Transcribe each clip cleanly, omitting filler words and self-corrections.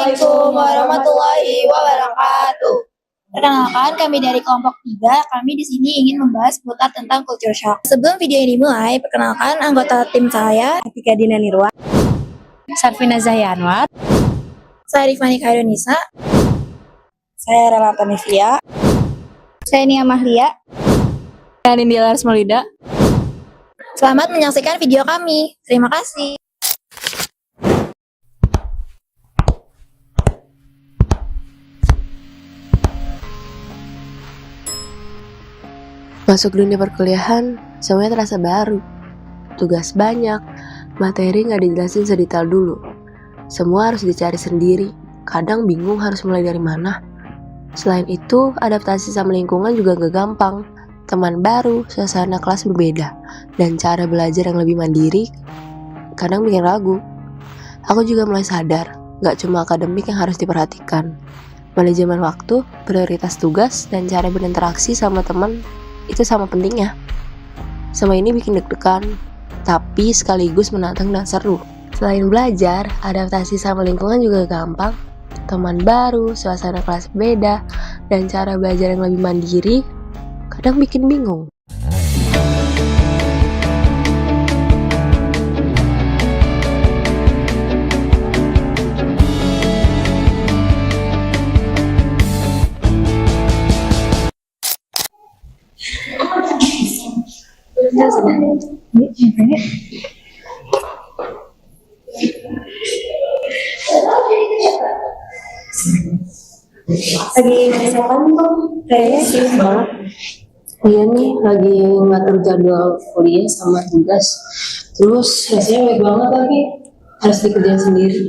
Assalamualaikum warahmatullahi wabarakatuh. Perkenalkan, kami dari kelompok 3. Kami di sini ingin membahas seputar tentang culture shock. Sebelum video ini dimulai, perkenalkan anggota tim saya, Atika Dina Nirwa, Sarfina Zahyanwar, saya Rifani Khairunisa, saya Relata Nivia, saya Nia Mahlia. dan Indira Larsmolida. Selamat menyaksikan video kami. Terima kasih. Masuk dunia perkuliahan, semuanya terasa baru. Tugas banyak, materi nggak dijelasin sedetail dulu. Semua harus dicari sendiri, kadang bingung harus mulai dari mana. Selain itu, adaptasi sama lingkungan juga gak gampang. Teman baru, suasana kelas berbeda, dan cara belajar yang lebih mandiri kadang bikin ragu. Aku juga mulai sadar, gak cuma akademik yang harus diperhatikan. Manajemen waktu, prioritas tugas, dan cara berinteraksi sama teman itu sama pentingnya. Semua ini bikin deg-degan, tapi sekaligus menantang dan seru. Selain belajar, adaptasi sama lingkungan juga gampang. Teman baru, suasana kelas beda, dan cara belajar yang lebih mandiri kadang bikin bingung. lagi persiapan tuh kayaknya sibuk banget. Iya nih, lagi ngatur jadwal kuliah sama tugas. Terus rasanya banyak banget lagi, harus dikerjain sendiri.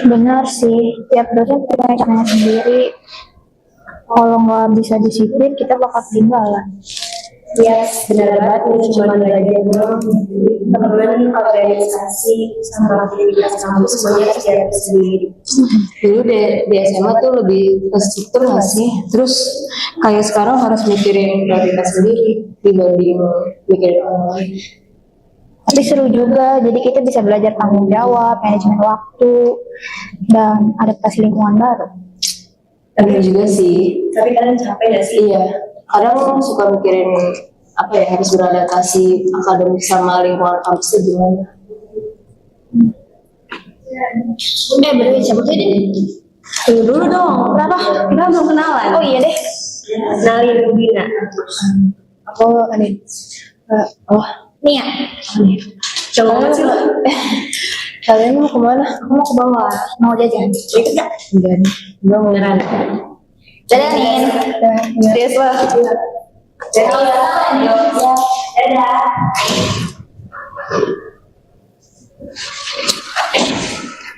Benar sih, tiap dosen punya caranya sendiri. Kalau nggak bisa disiplin, kita bakal ketinggalan. Ya, benar banget, ini cuma belajar doang. Teman-teman organisasi sama aktivitas kampus semuanya harus diatur sendiri. Dulu di SMA tuh lebih terstruktur nggak sih? Terus kayak sekarang harus mikirin prioritas sendiri dibanding mikirin orang lain. Tapi seru juga, jadi kita bisa belajar tanggung jawab, manajemen waktu, dan adaptasi lingkungan baru. Benar juga sih. Tapi kalian capek gak sih? Iya, kadang suka mikirin apa ya, harus beradaptasi akademik sama lingkungan kampus itu gimana? Berdua siapa sih deh? Tunggu dulu dong, kenapa? Kita belum kenalan. Oh iya deh. Kenalin Rubina. Aku Anin. Nia. Coba banget sih lo. Kalian mau kemana? Aku mau ke bawah, mau jajan. Ikut gak? Enggak nih, gue mau beneran. Dadah Nin. Serius lo? Dadah.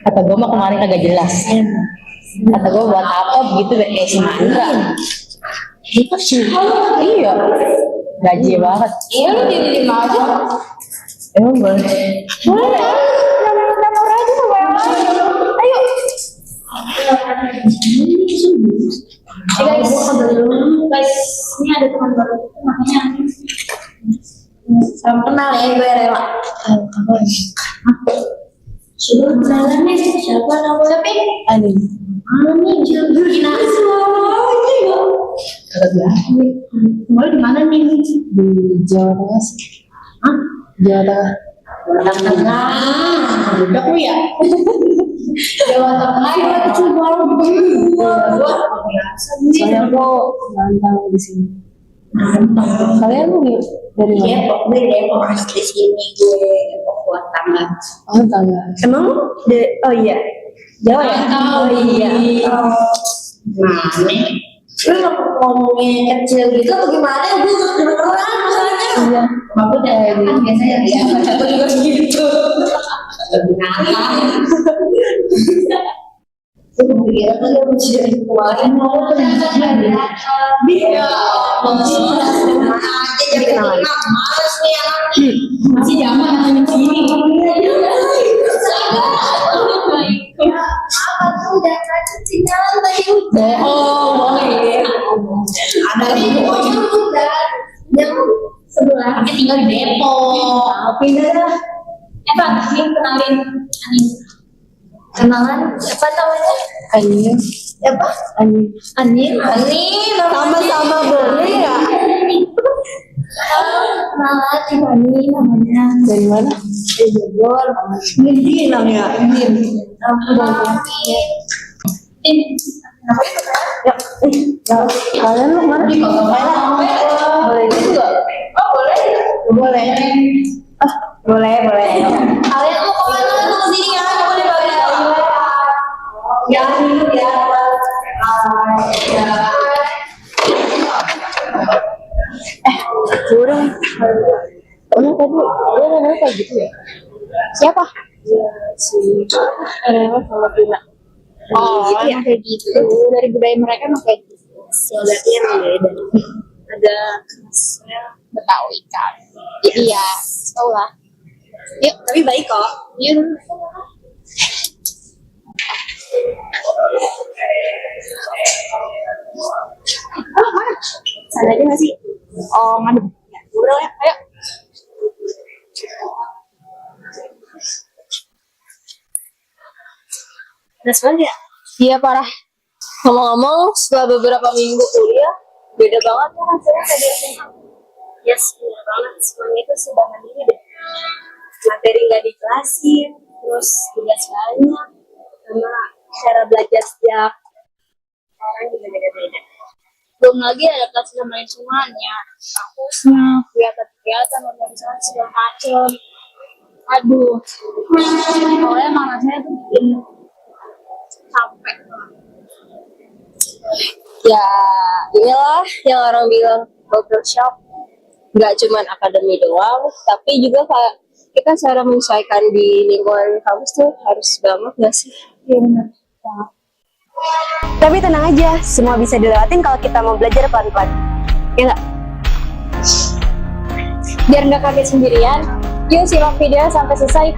Kata gue mah kemarin agak jelas. Kata gue buat apa begitu si Mandra. Iya, gaji banget. Iya lu di 5 aja. Emang boleh? Boleh. Dapur aja sama yang lain. Ayo. Guys, ini ada teman baru, namanya salam kenal ya, gue Rela. Sudah kenalan nih, siapa nama siapa? Anin. Nih, jujur gimana suaranya? Kemarin di mana nih? Di Jawa Tengah sih. Hah? Jawa Tengah. Tengah. Udah aku ya. Jawa Tengah ya, kecil banget. Soalnya aku nantang di sini. Kalian dari mana? Depok, gue Depok di sini, gue Depok buat tangga. Oh, tangga. Emang oh iya, Jawa ya? Oh iya. Nah, nih. Lu ngomongnya kecil gitu atau gimana? Gue kedengeran masalahnya. Iya. Maksudnya kan biasanya ya, gue juga gitu. Aku pikir kan dia ujian kemarin mau dia masih aja jadi males nih anak masih zaman anak sini apa tuh jangan sinyal tadi udah boleh ada ibu udah yang sebelah tapi tinggal di Depok pindah dah Pak, ini kenalin Anin. Kenalan apa namanya? Anin. Siapa? Anin. Anin. Sama-sama boleh ya? Kenalan Tiffany namanya. Dari mana? Dari Bogor. Ini namanya. Kalian lu mana? Boleh juga. Oh boleh. Boleh. Boleh. Kalian mau kemana? Tunggu sini ya. Boleh bagi. Ya, dulu ya. Kurang. Orang tadi dia ngomong kayak gitu ya. Siapa? Orang sama Tina. Oh, emang kayak gitu. Dari budaya mereka emang kayak gitu. Berarti yang beda. Ada khasnya Betawi kan. Jadi ya, tau lah. Yuk, Tapi baik kok. yuk. Sana aja nggak sih? Oh, ngadep. Ngobrol ya. Ayo. Udah sekali ya? Iya parah. Ngomong-ngomong, setelah beberapa minggu kuliah, beda banget ya rasanya tadi SMA. Yes, bener banget. Semuanya itu sudah mandiri deh. Materi nggak dikelasin, terus tugas banyak, sama cara belajar setiap orang juga beda-beda. Belum lagi adaptasi sama lingkungannya, kampusnya, kegiatan-kegiatan, organisasi, segala macem. Aduh, awalnya emang rasanya tuh bikin capek. Ya inilah yang orang bilang culture shock. Nggak cuman akademi doang, tapi juga kayak kita cara menyesuaikan di lingkungan kampus tuh harus banget nggak sih? Iya benar. Tapi tenang aja, semua bisa dilewatin kalau kita mau belajar pelan-pelan. Ya nggak? Biar nggak kaget sendirian, yuk simak video sampai selesai.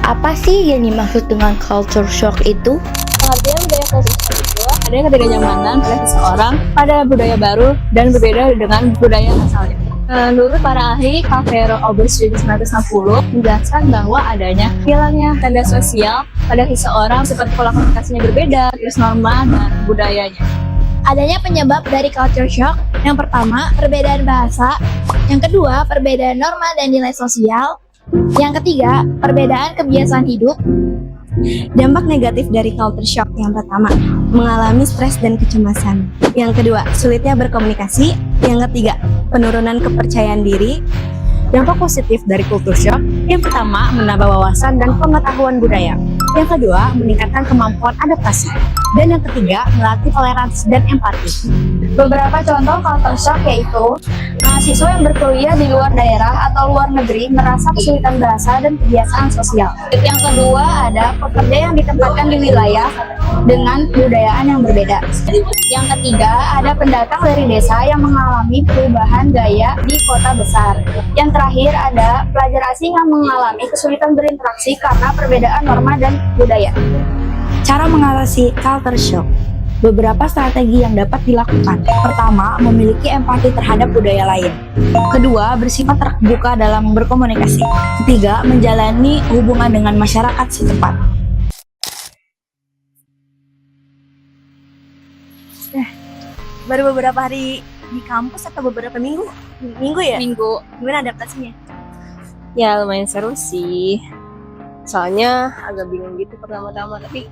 Apa sih yang dimaksud dengan culture shock itu? Pengertian budaya culture shock itu ada yang ketidaknyamanan pada seseorang pada budaya baru dan berbeda dengan budaya asalnya. Menurut para ahli, Cavero Obers 1960 menjelaskan bahwa adanya hilangnya tanda sosial pada seseorang seperti pola komunikasinya berbeda, terus norma dan budayanya. Adanya penyebab dari culture shock, yang pertama perbedaan bahasa, yang kedua perbedaan norma dan nilai sosial, yang ketiga perbedaan kebiasaan hidup. Dampak negatif dari culture shock yang pertama, mengalami stres dan kecemasan. Yang kedua, sulitnya berkomunikasi. Yang ketiga, penurunan kepercayaan diri. Dampak positif dari culture shock, yang pertama, menambah wawasan dan pengetahuan budaya. Yang kedua, meningkatkan kemampuan adaptasi. Dan yang ketiga, melatih toleransi dan empati. Beberapa contoh culture shock yaitu mahasiswa yang berkuliah di luar daerah atau luar negeri merasa kesulitan bahasa dan kebiasaan sosial. Yang kedua ada pekerja yang ditempatkan di wilayah dengan kebudayaan yang berbeda. Yang ketiga ada pendatang dari desa yang mengalami perubahan gaya di kota besar. Yang terakhir ada pelajar asing yang mengalami kesulitan berinteraksi karena perbedaan norma dan budaya. Cara mengatasi culture shock. Beberapa strategi yang dapat dilakukan. Pertama, memiliki empati terhadap budaya lain. Kedua, bersifat terbuka dalam berkomunikasi. Ketiga, menjalani hubungan dengan masyarakat setempat. Baru beberapa hari di kampus atau beberapa minggu? Minggu ya? Minggu. Gimana adaptasinya? Ya lumayan seru sih. Soalnya agak bingung gitu pertama-tama, tapi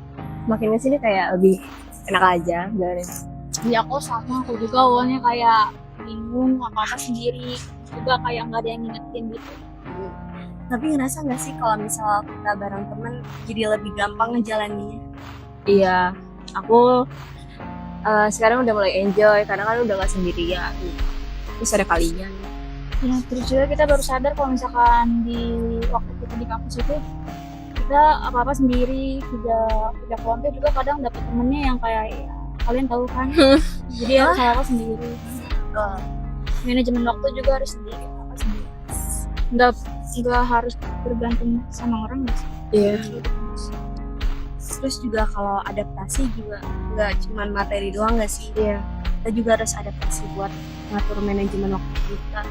makin kesini kayak lebih enak aja dari. Ya aku sama, aku juga awalnya kayak bingung apa-apa sendiri, juga kayak nggak ada yang ngingetin gitu. Tapi ngerasa nggak sih kalau misal kita bareng temen jadi lebih gampang ngejalaninnya? Iya, aku sekarang udah mulai enjoy karena kan udah gak sendirian. Terus ada kalian. Ya terus juga kita baru sadar kalau misalkan di waktu kita di kampus itu kita apa-apa sendiri, tidak kelompok juga kadang dapet temennya yang kayak ya, kalian tahu kan. Jadi harus apa sendiri. Manajemen waktu juga harus sendiri, apa sendiri. Nggak harus bergantung sama orang nggak sih? Iya. Terus juga kalau adaptasi juga nggak cuma materi doang nggak sih? Iya. Kita juga harus adaptasi buat ngatur manajemen waktu kita.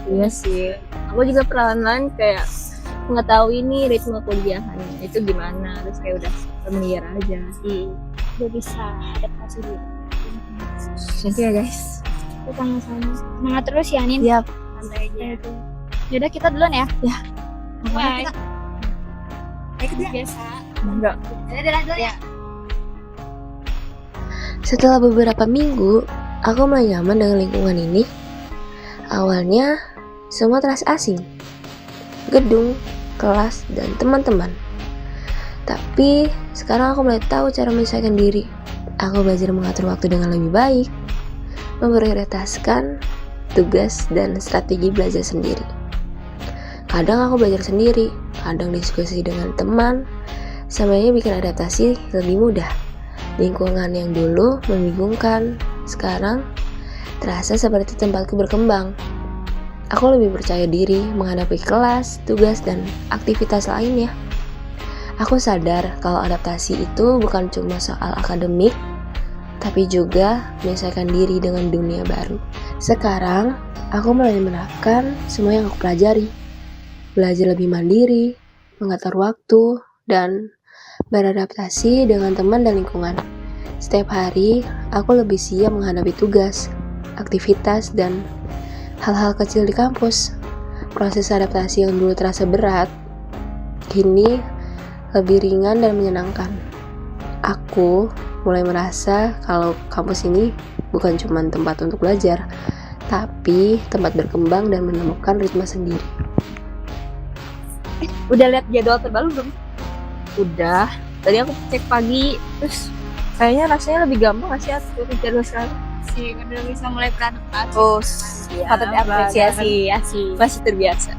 Iya sih. Aku juga perlahan-lahan kayak mengetahui nih ritme kuliahannya itu gimana, terus kayak udah familiar aja. Udah bisa adaptasi diri. Thank you ya guys. Sama-sama. Semangat terus ya Nin. Siap. Santai aja. Yaudah kita duluan ya. Bye. Biasa. Enggak. Dadah dulu ya. Setelah beberapa minggu, aku mulai nyaman dengan lingkungan ini. Awalnya, semua terasa asing. Gedung, kelas, dan teman-teman. Tapi, sekarang aku mulai tahu cara menyesuaikan diri. Aku belajar mengatur waktu dengan lebih baik, memprioritaskan tugas dan strategi belajar sendiri. Kadang aku belajar sendiri, kadang diskusi dengan teman, semuanya bikin adaptasi lebih mudah. Lingkungan yang dulu membingungkan, sekarang terasa seperti tempatku berkembang. Aku lebih percaya diri menghadapi kelas, tugas, dan aktivitas lainnya. Aku sadar kalau adaptasi itu bukan cuma soal akademik, tapi juga menyesuaikan diri dengan dunia baru. Sekarang, aku mulai menerapkan semua yang aku pelajari. Belajar lebih mandiri, mengatur waktu, dan beradaptasi dengan teman dan lingkungan. Setiap hari, aku lebih siap menghadapi tugas, aktivitas, dan hal-hal kecil di kampus. Proses adaptasi yang dulu terasa berat, kini lebih ringan dan menyenangkan. Aku mulai merasa kalau kampus ini bukan cuma tempat untuk belajar, tapi tempat berkembang dan menemukan ritme sendiri. Udah lihat jadwal terbaru belum? Udah. Tadi aku cek pagi, terus kayaknya rasanya lebih gampang nggak sih atur jadwal sekarang? Sih, udah bisa mulai beradaptasi. Oh, patut diapresiasi ya sih. Masih terbiasa.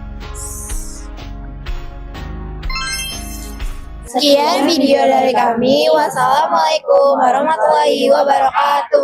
Sekian video dari kami. Wassalamualaikum warahmatullahi wabarakatuh.